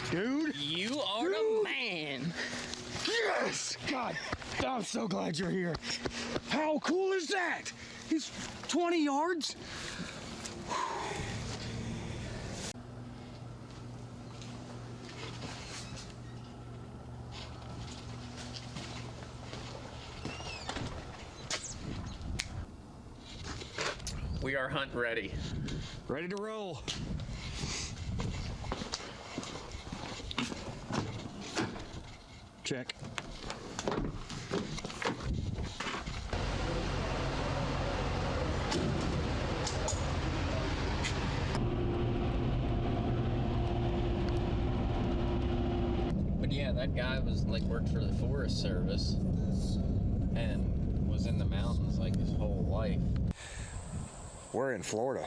Dude. You are the man. Yes! God, I'm so glad you're here. How cool is that? He's 20 yards. We are hunt ready. Ready to roll. Check. But yeah, that guy was like worked for the Forest Service and was in the mountains like his whole life. We're in Florida.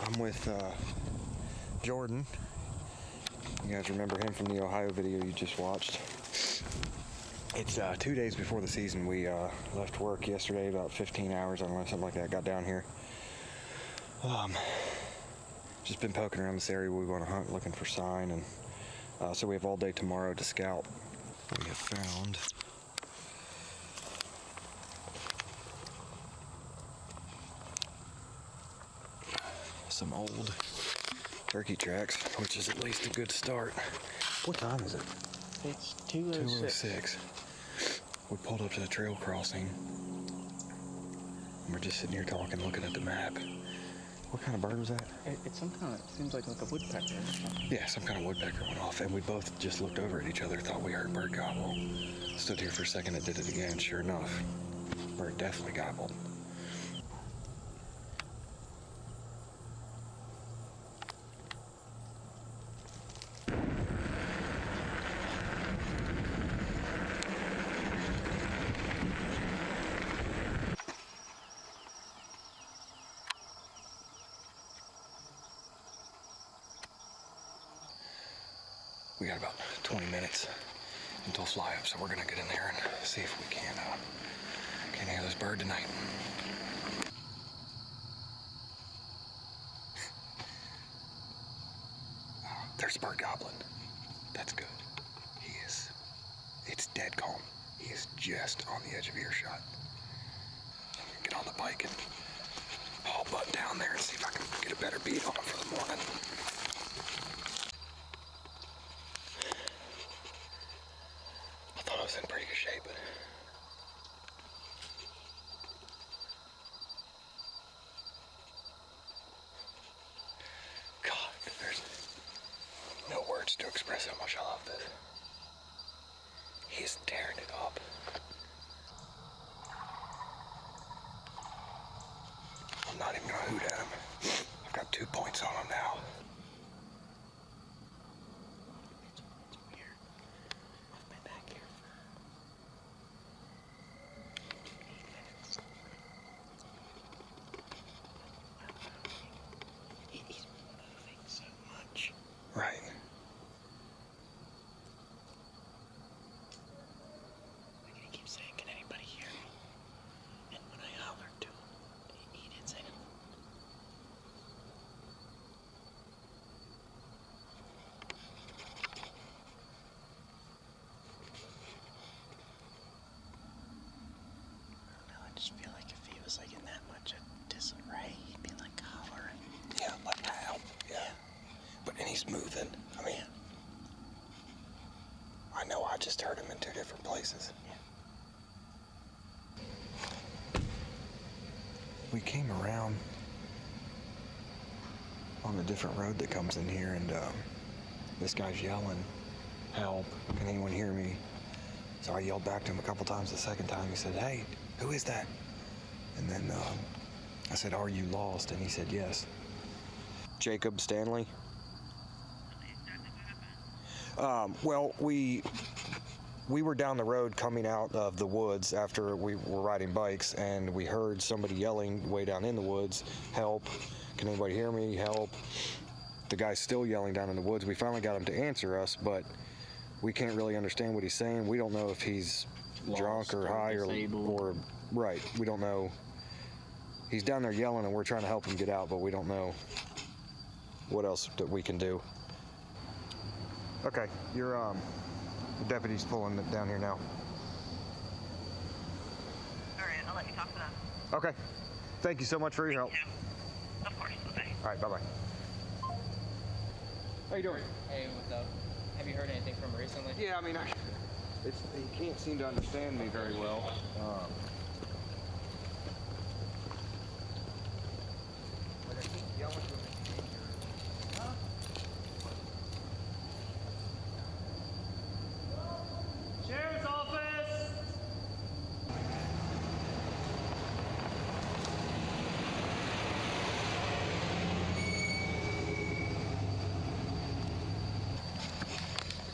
I'm with Jordan. You guys remember him from the Ohio video you just watched. It's 2 days before the season. We left work yesterday, about 15 hours, I don't know, something like that, got down here. Just been poking around this area. We want to hunt, looking for sign, and so we have all day tomorrow to scout. We have found some old turkey tracks, which is at least a good start. What time is it? It's 2:06. We pulled up to the trail crossing. We're just sitting here talking, looking at the map. What kind of bird was that? It's some kind of, it seems like a woodpecker or something. Yeah, some kind of woodpecker went off, and we both just looked over at each other, thought we heard a bird gobble. Stood here for a second, it did it again. Sure enough, bird definitely gobbled. We got about 20 minutes until fly up, so we're gonna get in there and see if we can hear this bird tonight. There's a bird gobbling. That's good. It's dead calm. He is just on the edge of earshot. Get on the bike and haul butt down there and see if I can get a better beat on him for the morning. I thought I was in pretty good shape, but God, there's no words to express how much I love this. He's tearing it up. I'm not even gonna hoot at him. I've got 2 points on him now. Right. Like he keeps saying, "Can anybody hear me?" And when I hollered to him, he didn't say nothing. I don't know. I just feel like if he was like in that much disarray, he'd be like hollering. Yeah, like how? Yeah. But and he's moving. I mean, I know I just heard him in 2 different places. Yeah. We came around on a different road that comes in here, and this guy's yelling, "Help, can anyone hear me?" So I yelled back to him a couple times. The second time he said, "Hey, who is that?" And then I said, "Are you lost?" And he said, "Yes." Jacob Stanley. Well, we were down the road coming out of the woods after we were riding bikes, and we heard somebody yelling way down in the woods, "Help, can anybody hear me? Help." The guy's still yelling down in the woods. We finally got him to answer us, but we can't really understand what he's saying. We don't know if he's drunk or high or right. We don't know. He's down there yelling, and we're trying to help him get out, but we don't know what else that we can do. Okay, your the deputy's pulling it down here now. All right, I'll let you talk to them. Okay, thank you so much for your help. Yeah. Of course. Bye. All right, bye-bye. How you doing? Hey, what's up? Have you heard anything from him recently? Yeah, I mean, he can't seem to understand me very well. But I keep yelling to him it's dangerous. Huh? Sheriff's office!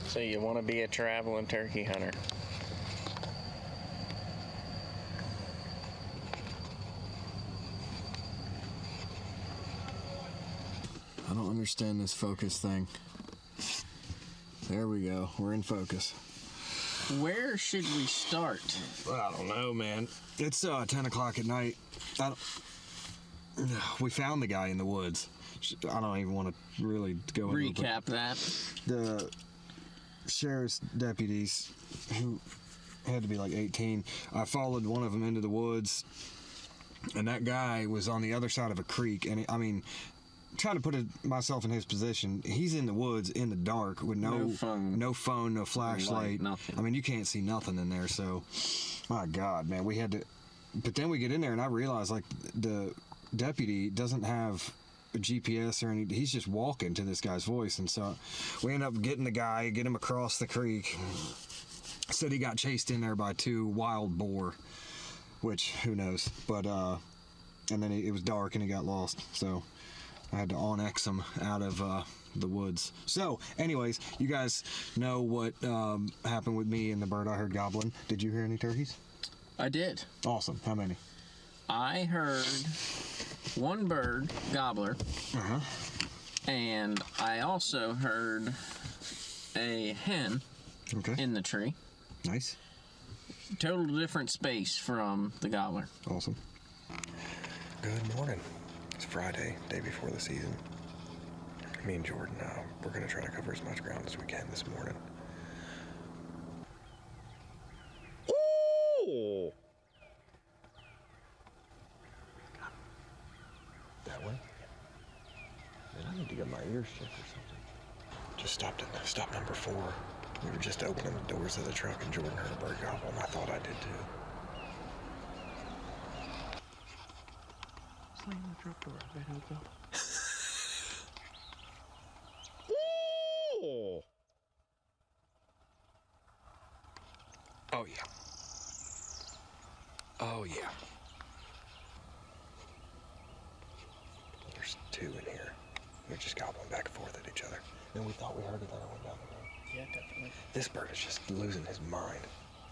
So you want to be a traveling turkey hunter? I don't understand this focus thing. There we go. We're in focus. Where should we start? I don't know, man. It's 10 o'clock at night. We found the guy in the woods. I don't even want to really go into it. Recap that. The sheriff's deputies, who had to be like 18, I followed one of them into the woods, and that guy was on the other side of a creek. And I mean, trying to put myself in his position, he's in the woods in the dark with no phone, no flashlight, nothing. I mean, you can't see nothing in there. So, my God, man, we had to. But then we get in there, and I realized like the deputy doesn't have a GPS or anything. He's just walking to this guy's voice, and so we end up getting the guy, get him across the creek. Said he got chased in there by 2 wild boar, which who knows. But and then it was dark and he got lost, so I had to on-X him out of the woods. So, anyways, you guys know what happened with me and the bird I heard gobbling. Did you hear any turkeys? I did. Awesome. How many? I heard one bird, Gobbler, and I also heard a hen in the tree. Nice. Total different space from the Gobbler. Awesome. Good morning. It's Friday, day before the season. Me and Jordan, we're going to try to cover as much ground as we can this morning. Ooh! That way? Man, I need to get my ears checked or something. Just stopped at stop number 4. We were just opening the doors of the truck and Jordan heard a bird gobble, and I thought I did too. Slam the truck door, I bet he'll go. Ooh! Oh, yeah. Oh, yeah. There's 2 in here. They're just gobbling back and forth at each other. And we thought we heard it on our way down the road. Yeah, definitely. This bird is just losing his mind.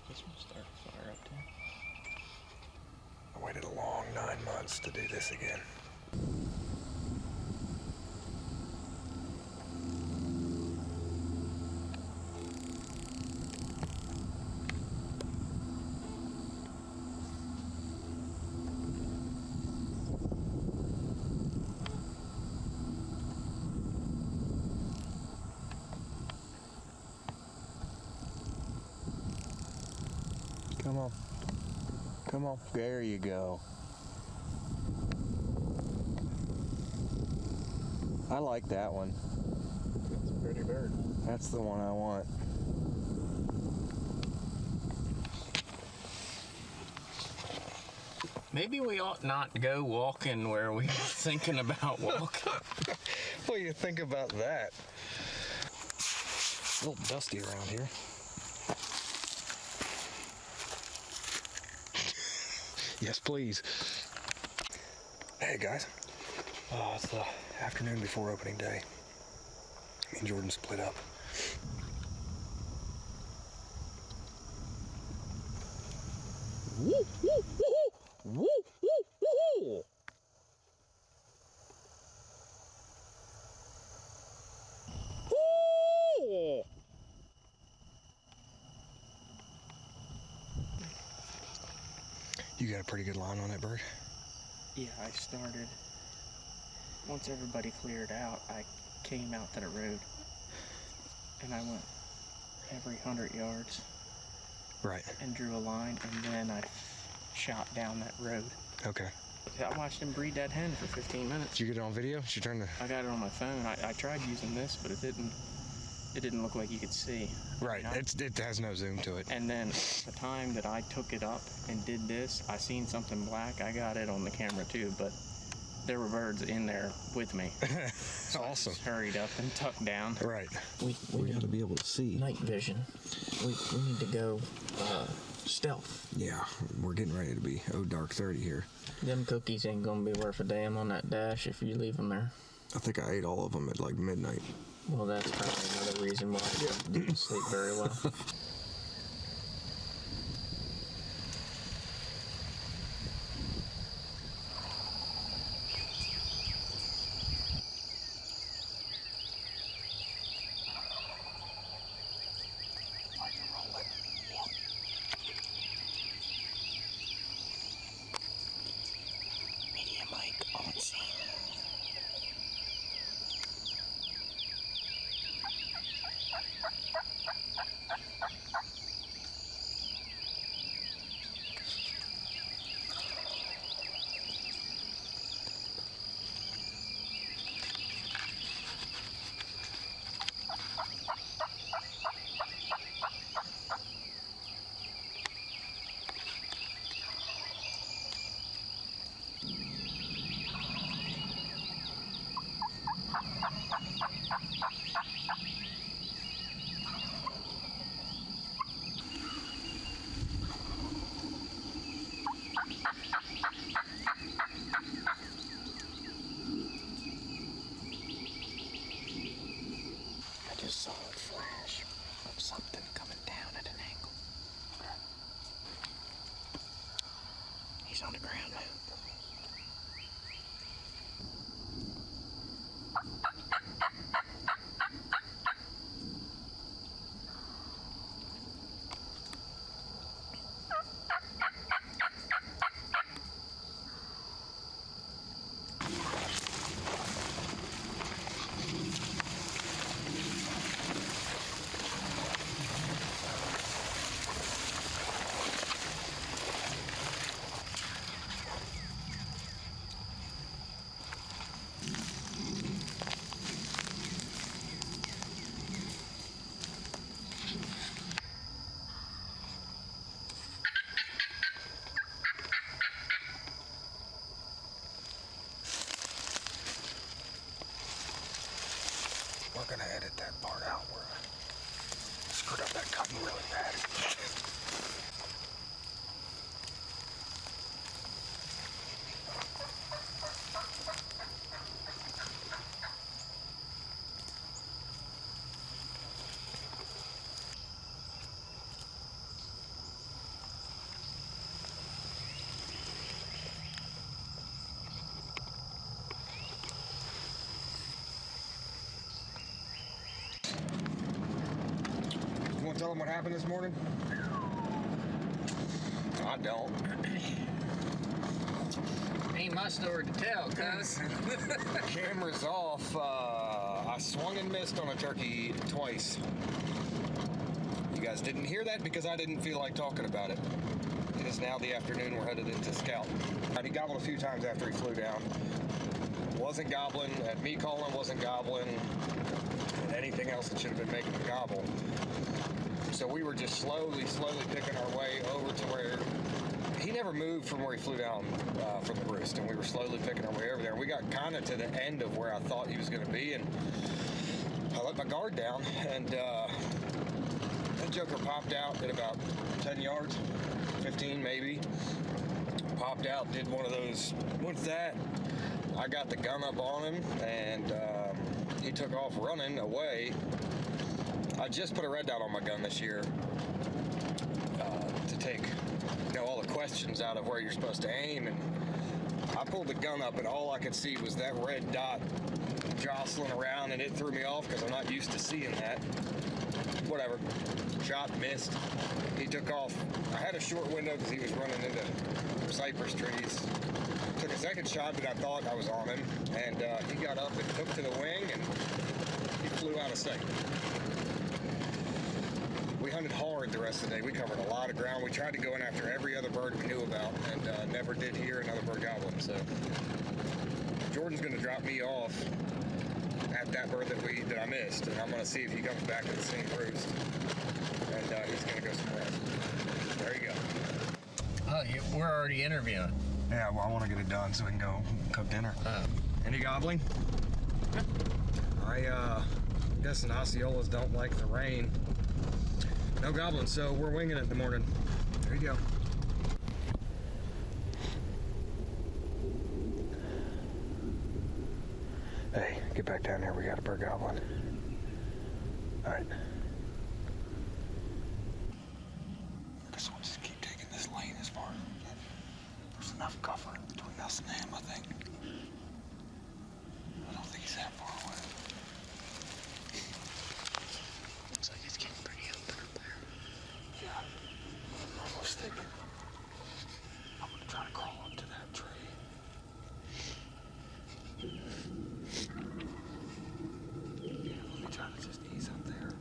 This one started fire up there. I waited a long 9 months to do this again. Come on. Come on. There you go. I like that one. It's a pretty bird. That's the one I want. Maybe we ought not go walking where we were thinking about walking. What do you think about that? A little dusty around here. Yes, please. Hey guys. It's the afternoon before opening day. Me and Jordan split up. Woo, woo, woo, woo, woo, woo. Woo. You got a pretty good line on that bird? Yeah, I started. once everybody cleared out, I came out to the road, and I went every 100 yards Right. and drew a line, and then I shot down that road. Okay. I watched him breed that hen for 15 minutes. Did you get it on video? Did you turn the... I got it on my phone. I tried using this, but it didn't look like you could see. Right. You know? It has no zoom to it. And then the time that I took it up and did this, I seen something black. I got it on the camera too, but there were birds in there with me. So Awesome. I just hurried up and tucked down. Right. We got to be able to see. night vision. We need to go stealth. Yeah, we're getting ready to be dark 30 here. Them cookies ain't gonna be worth a damn on that dash if you leave them there. I think I ate all of them at like midnight. Well, that's probably another reason why I didn't sleep very well. Media mic on scene. I just saw a flash of something coming down at an angle. He's on the ground now. We're going to edit that part out where I screwed up that cutting really bad. You want to tell them what happened this morning? I don't. Ain't my story to tell, cuz. Camera's off. I swung and missed on a turkey twice. You guys didn't hear that because I didn't feel like talking about it. It is now the afternoon. We're headed into Scout. He gobbled a few times after he flew down. Wasn't gobbling. At me calling, wasn't gobbling. And anything else that should have been making him gobble. So we were just slowly picking our way over to where he never moved from where he flew down from the roost, and we were slowly picking our way over there. We got kind of to the end of where I thought he was going to be, and I let my guard down, and that joker popped out at about 10 yards, 15 maybe. Popped out, did one of those, what's that? I got the gun up on him, and he took off running away. I just put a red dot on my gun this year to take all the questions out of where you're supposed to aim, and I pulled the gun up and all I could see was that red dot jostling around, and it threw me off because I'm not used to seeing that. Whatever. Shot, missed. He took off. I had a short window because he was running into cypress trees. Took a second shot, but I thought I was on him, and he got up and took to the wing, and he flew out of sight. We hunted hard the rest of the day. We covered a lot of ground. We tried to go in after every other bird we knew about, and never did hear another bird gobbling. So Jordan's going to drop me off at that bird that I missed, and I'm going to see if he comes back to the same roost, and he's going to go somewhere else. There you go. Oh, we're already interviewing. Yeah, well, I want to get it done so we can go cook dinner. Any gobbling? I'm guessing Osceolas don't like the rain. No gobbling, so we're winging it in the morning. There you go. Hey, get back down here. We got a bird gobbling. All right. I guess we'll just keep taking this lane as far. There's enough cover between us and him, I think. I don't think he's that far away. Looks like it's getting pretty open up there. Yeah. I'm almost thinking I'm gonna try to crawl up to that tree. Yeah, let me try to just ease up there.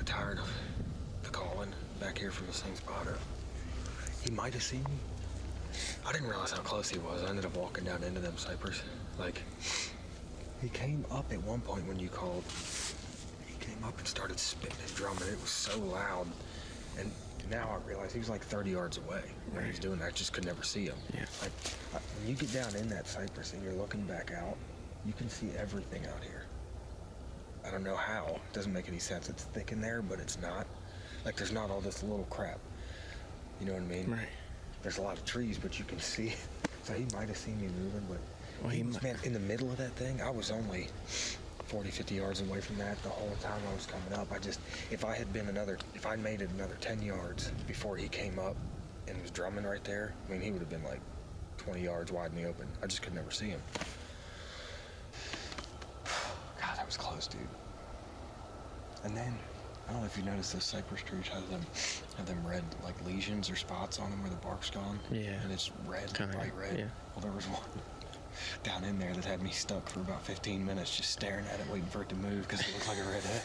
tired of the calling back here from the same spot. Or he might have seen me. I didn't realize how close he was. I ended up walking down into them cypress. Like, he came up at one point when you called. He came up and started spitting his drum, and it was so loud. And now I realize he was like 30 yards away when he was doing that. I just could never see him. Yeah. Like, when you get down in that cypress and you're looking back out, you can see everything out here. I don't know how. It doesn't make any sense. It's thick in there, but it's not. Like, there's not all this little crap. You know what I mean? Right. There's a lot of trees, but you can see. So he might have seen me moving, but Well, he he was, might- man, in the middle of that thing. I was only 40, 50 yards away from that the whole time I was coming up. If I made it another 10 yards before he came up and was drumming right there, I mean, he would have been like 20 yards wide in the open. I just could never see him. God, that was close, dude. And then, I don't know if you noticed, those cypress trees have them red, like, lesions or spots on them where the bark's gone. Yeah. And it's red, Kinda, bright red. yeah. Well, there was one down in there that had me stuck for about 15 minutes just staring at it, waiting for it to move because it looked like a redhead.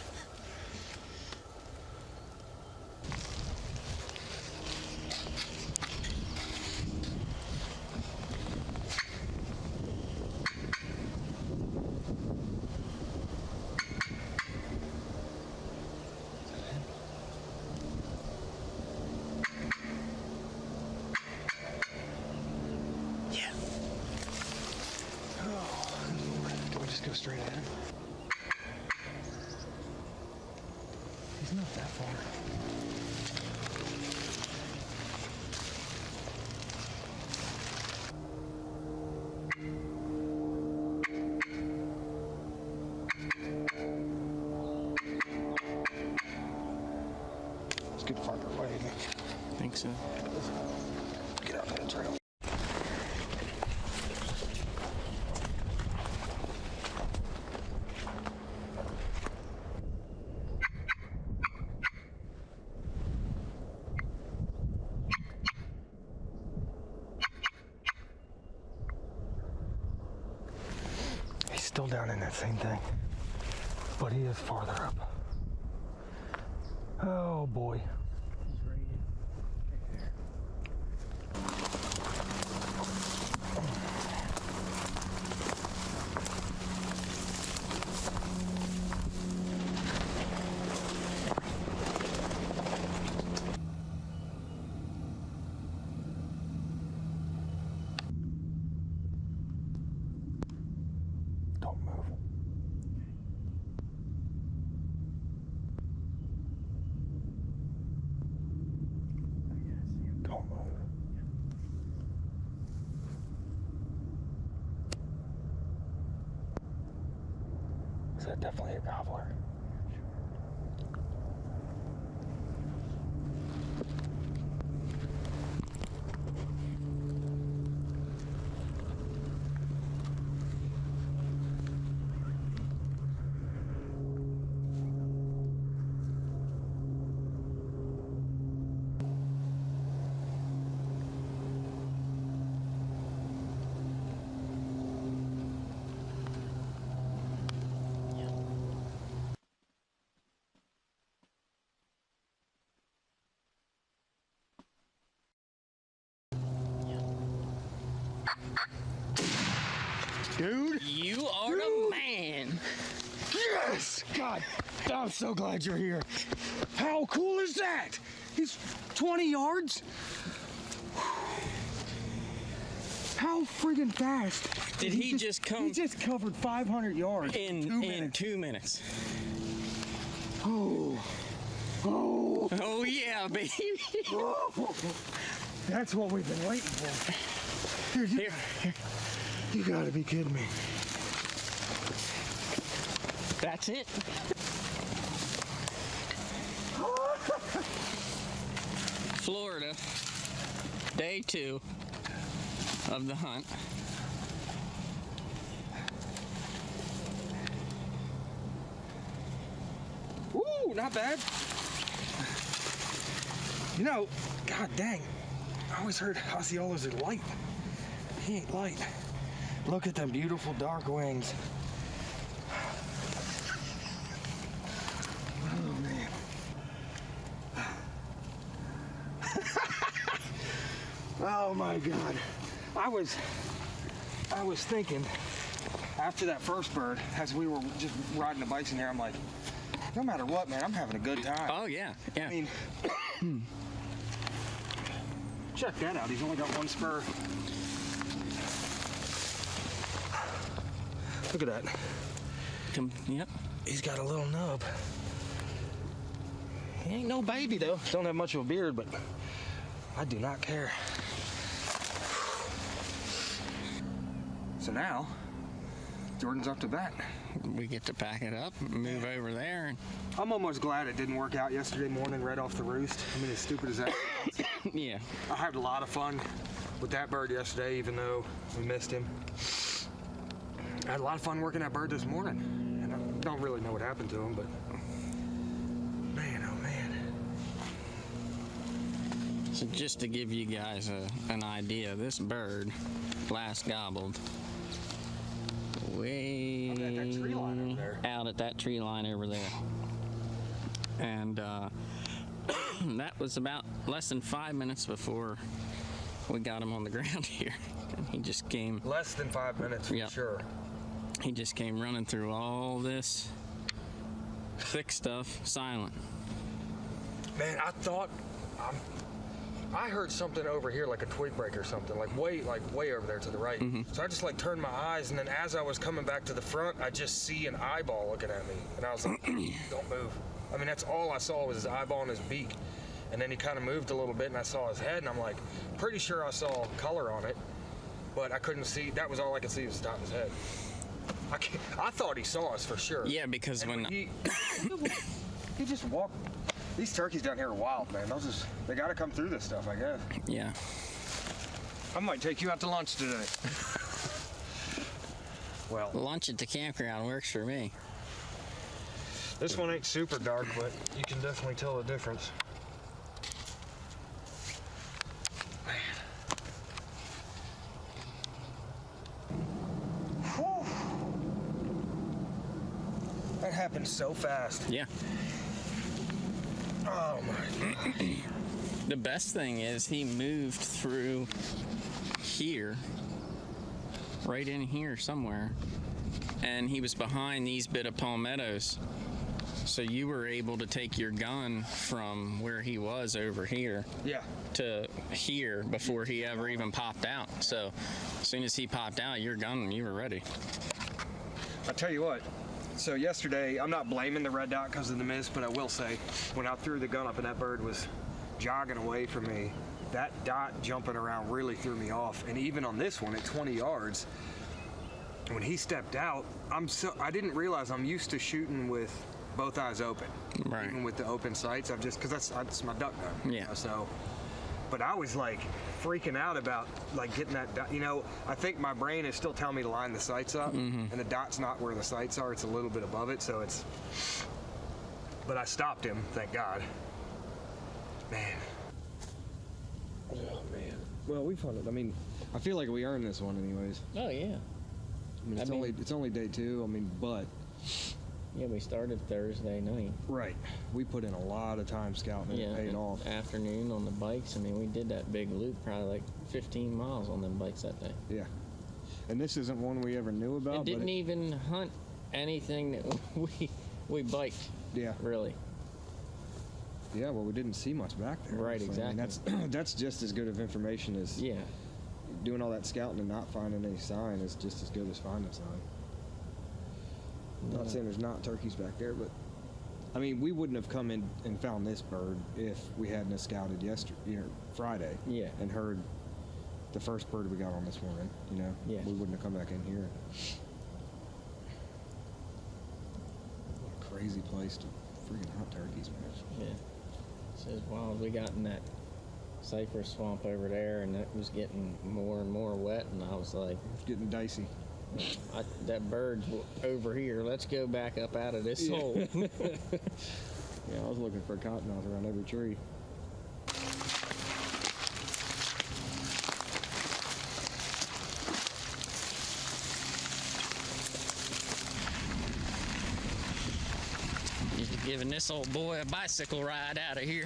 Yeah. Do we just go straight ahead? He's not that far. Let's get farther away. Think so. Get out to the trail. He's still down in that same thing, but he is farther up. Oh boy. He's right there. Don't move. Don't move. Is that definitely a gobbler? Dude! You are the man. Yes! God, I'm so glad you're here. How cool is that? He's 20 yards? How friggin' fast? Did he just come- He just covered 500 yards In 2 minutes. 2 minutes. Oh. Oh. Oh yeah, baby. That's what we've been waiting for. Here, you gotta be kidding me. That's it. Florida, day 2 of the hunt. Woo, not bad. You know, god dang, I always heard Osceolas are light. He ain't light. Look at them beautiful dark wings. Oh man. Oh my God. I was thinking after that first bird, as we were just riding the bikes in here, I'm like, no matter what, man, I'm having a good time. Oh yeah, yeah. I mean, check that out. He's only got one spur. Look at that. Yep. He's got a little nub. He ain't no baby though. Don't have much of a beard, but I do not care. So now, Jordan's up to bat. We get to pack it up, move over there. And I'm almost glad it didn't work out yesterday morning right off the roost. I mean, as stupid as that sounds. yeah. I had a lot of fun with that bird yesterday, even though we missed him. I had a lot of fun working that bird this morning. And I don't really know what happened to him, but man, oh man. So just to give you guys an idea, this bird last gobbled way At that tree line over there. out at that tree line over there. And that was about less than 5 minutes before we got him on the ground here. And he just came, Less than 5 minutes, for Yep. sure. he just came running through all this thick stuff, silent. Man, I thought I heard something over here, like a twig break or something, like way over there to the right. So I just like turned my eyes, and then as I was coming back to the front, I just see an eyeball looking at me, and I was like, "Don't move." I mean, that's all I saw was his eyeball and his beak, and then he kind of moved a little bit, and I saw his head, and I'm like, pretty sure I saw color on it, but I couldn't see. That was all I could see was the top of his head. I thought he saw us for sure. Yeah, because And when he just walked. These turkeys down here are wild, man. They gotta come through this stuff, I guess. yeah, I might take you out to lunch today. Well, lunch at the campground works for me. this one ain't super dark, but you can definitely tell the difference. Whew. That happened so fast. Yeah. Oh my God. The best thing is he moved through here, right in here somewhere, and he was behind these bit of palmettos. So you were able to take your gun from where he was over here Yeah. to here before he ever even popped out. So as soon as he popped out, your gun, you were ready. I tell you what. So yesterday, I'm not blaming the red dot because of the miss, but I will say, when I threw the gun up and that bird was jogging away from me, that dot jumping around really threw me off. And even on this one at 20 yards, when he stepped out, I didn't realize I'm used to shooting with both eyes open, Right. even with the open sights. Because that's my duck gun. Yeah. So, but I was like freaking out about like getting that dot. I think my brain is still telling me to line the sights up, and the dot's not where the sights are. It's a little bit above it, so it's. But I stopped him, thank God. Man. Oh man. Well, we found it. I mean, I feel like we earned this one, anyways. Oh yeah. I mean, it's only day 2. I mean, but. Yeah, we started Thursday night. Right. We put in a lot of time scouting, and it paid off. Afternoon on the bikes. I mean, we did that big loop, probably like 15 miles on them bikes that day. Yeah. And this isn't one we ever knew about. And didn't even hunt anything that we biked. Yeah. Really. Yeah. Well, we didn't see much back there. Right, So, I mean, exactly. that's just as good of information as Yeah. doing all that scouting and not finding any sign is just as good as finding sign. Not saying there's not turkeys back there, but I mean, we wouldn't have come in and found this bird if we hadn't have scouted Friday. Yeah. And heard the first bird we got on this morning. Yeah. We wouldn't have come back in here. What a crazy place to freaking hunt turkeys, man. Yeah. It's as wild. We got in that cypress swamp over there, and it was getting more and more wet, and I was like, It's getting dicey. that bird's over here. Let's go back up out of this hole. Yeah, I was looking for cottonmouth around every tree. You're giving this old boy a bicycle ride out of here.